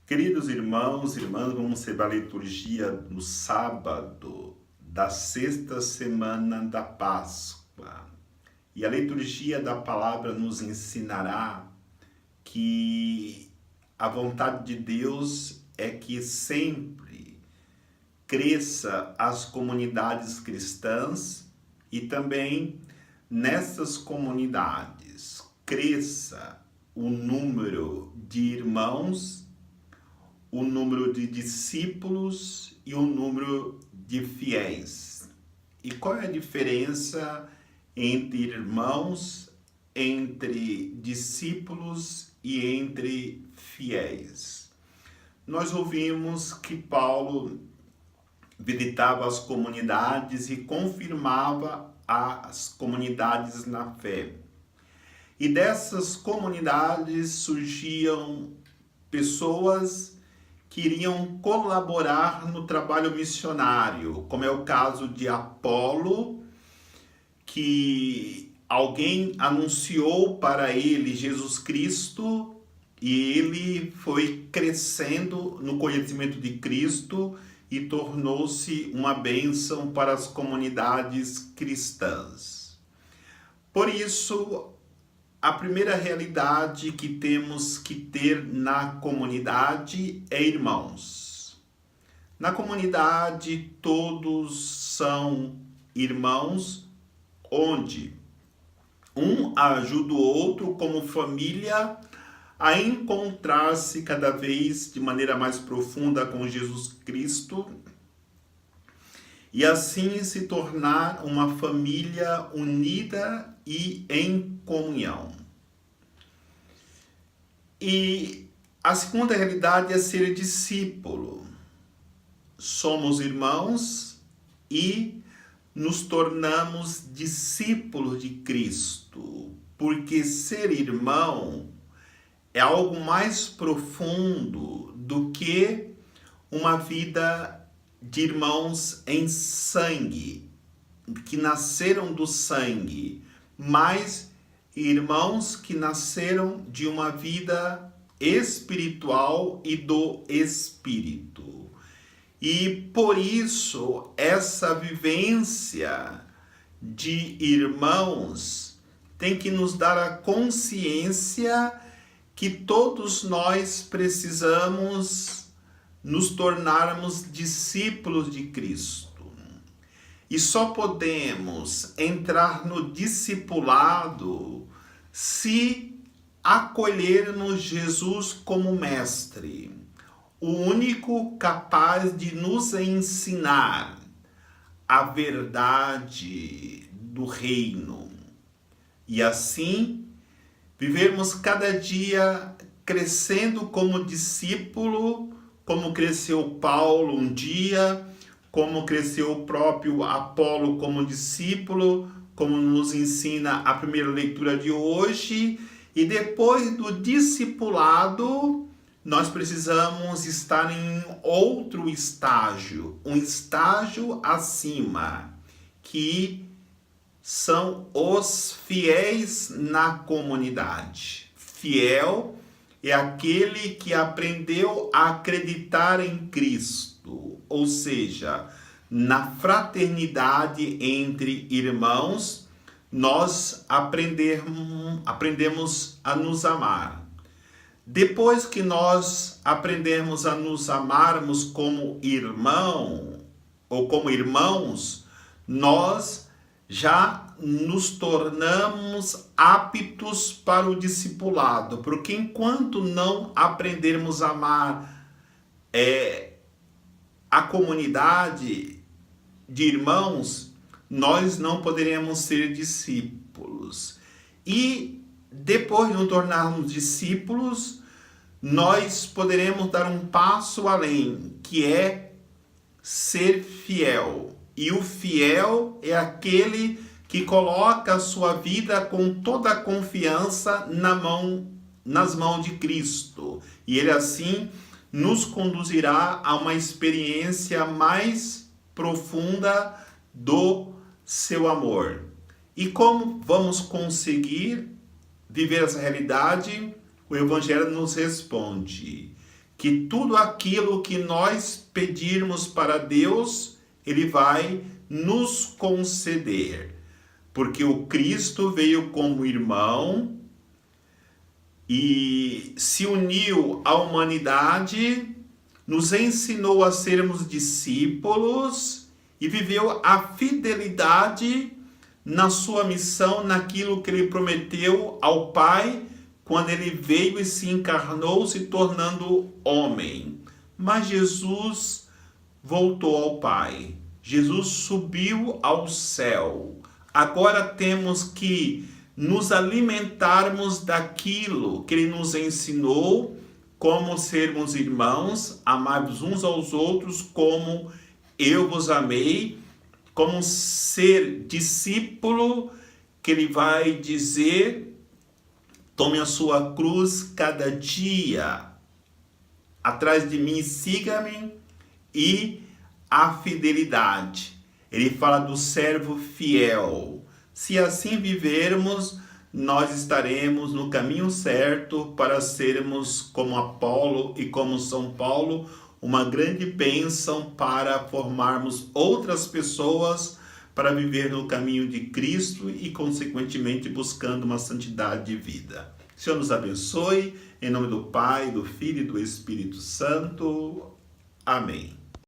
Queridos irmãos e irmãs, vamos celebrar a liturgia no sábado da sexta semana da Páscoa. E a liturgia da palavra nos ensinará que a vontade de Deus é que sempre cresça as comunidades cristãs e também nessas comunidades cresça o número de irmãos, o número de discípulos e o número de fiéis. E qual é a diferença entre irmãos, entre discípulos e entre fiéis? Nós ouvimos que Paulo visitava as comunidades e confirmava as comunidades na fé. E dessas comunidades surgiam pessoas que iriam colaborar no trabalho missionário, como é o caso de Apolo, que alguém anunciou para ele Jesus Cristo e ele foi crescendo no conhecimento de Cristo e tornou-se uma bênção para as comunidades cristãs. Por isso, a primeira realidade que temos que ter na comunidade é irmãos. Na comunidade todos são irmãos, onde um ajuda o outro como família a encontrar-se cada vez de maneira mais profunda com Jesus Cristo e assim se tornar uma família unida e em comunhão. E a segunda realidade é ser discípulo. Somos irmãos e nos tornamos discípulos de Cristo, porque ser irmão é algo mais profundo do que uma vida de irmãos em sangue, que nasceram do sangue, mas irmãos que nasceram de uma vida espiritual e do Espírito. E por isso, essa vivência de irmãos tem que nos dar a consciência que todos nós precisamos nos tornarmos discípulos de Cristo. E só podemos entrar no discipulado se acolhermos Jesus como mestre, o único capaz de nos ensinar a verdade do reino. E assim, vivermos cada dia crescendo como discípulo, como cresceu Paulo um dia, como cresceu o próprio Apolo como discípulo, como nos ensina a primeira leitura de hoje. E depois do discipulado, nós precisamos estar em outro estágio, um estágio acima, que são os fiéis na comunidade. Fiel é aquele que aprendeu a acreditar em Cristo, ou seja, na fraternidade entre irmãos, nós aprendemos a nos amar. Depois que nós aprendemos a nos amarmos como irmão ou como irmãos, nós já nos tornamos aptos para o discipulado, porque enquanto não aprendermos a amar a comunidade de irmãos, nós não poderemos ser discípulos. E depois de nos tornarmos discípulos, nós poderemos dar um passo além, que é ser fiel. E o fiel é aquele que coloca a sua vida com toda a confiança nas mãos de Cristo. E ele assim nos conduzirá a uma experiência mais profunda do seu amor. E como vamos conseguir viver essa realidade? O Evangelho nos responde: que tudo aquilo que nós pedirmos para Deus, Ele vai nos conceder. Porque o Cristo veio como irmão e se uniu à humanidade, nos ensinou a sermos discípulos e viveu a fidelidade na sua missão, naquilo que ele prometeu ao Pai, quando ele veio e se encarnou, se tornando homem. Mas Jesus voltou ao Pai. Jesus subiu ao céu. Agora temos que nos alimentarmos daquilo que ele nos ensinou, como sermos irmãos, amados uns aos outros, como eu vos amei, como ser discípulo, que ele vai dizer: tome a sua cruz cada dia, atrás de mim, siga-me, e a fidelidade. Ele fala do servo fiel. Se assim vivermos, nós estaremos no caminho certo para sermos como Apolo e como São Paulo, uma grande bênção para formarmos outras pessoas para viver no caminho de Cristo e, consequentemente, buscando uma santidade de vida. O Senhor nos abençoe, em nome do Pai, do Filho e do Espírito Santo. Amém.